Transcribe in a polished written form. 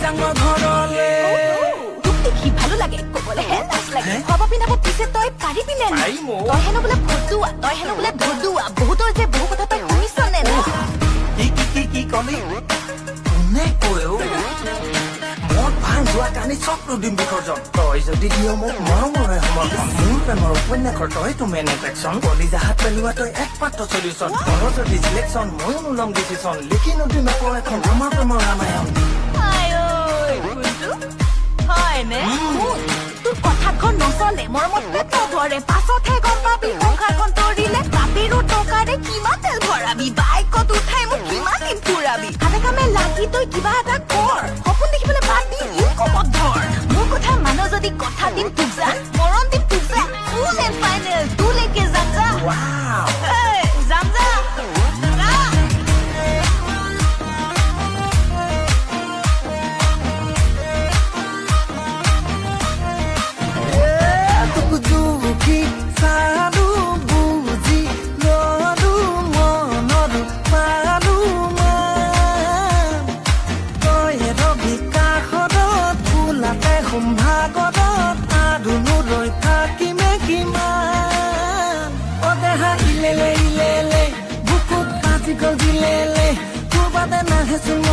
যাম মই ঘৰলে তোক দেখি ভালো লাগে কবলেহে লাজ লাগে হব পিন্ধাব পিছে তই পাৰিবিনে তই হেনো বোলে ফটুৱা তই হেনো বোলে ধদুৱা বহুতৰ যে বহু কথা তই শুনিছনে না কি কলি কোনে কয় মত ভাং যোৱা কানি চক্ৰ দিম বিসৰ্জন তই যদি দিয় মোক মৰমৰে সমৰ্থন মোৰ প্ৰেমৰ উপন্যাসৰ তইতো মেন এট্ৰেকশ্যন কলিজা হাত পেলোৱা তই একমাত্ৰ চলিউশ্যন তই যদি চিলেকশ্যন ময়ো নোলম ডিচিশ্যন লিখি নদী নকওঁ এখন আমাৰ প্ৰেমৰ ৰামায়ণ হয়নে তোৰ কথাখন নচলে মৰমত পেট ধৰে পাছতহে গম পাবি সংসাৰখন তৰিলে বাপেৰো টকাৰে কিমান তেল ভৰাবি বাইকত উঠাই মোক কিমান দিন ফুৰাবি কামে কামে লাগি তই কিবা এটা কৰ সপোন দেখিবলৈ বাদ দি ইনকমত ধৰ মোৰ কথা মান যদি কথা দিম তোক যা মৰণ দিম তোক যা ফুল এণ্ড ফাইনেল তোলৈকে যাম যা যাম যা বুকুত কাটি গল দিলে তোৰ বাদে নাহে চোন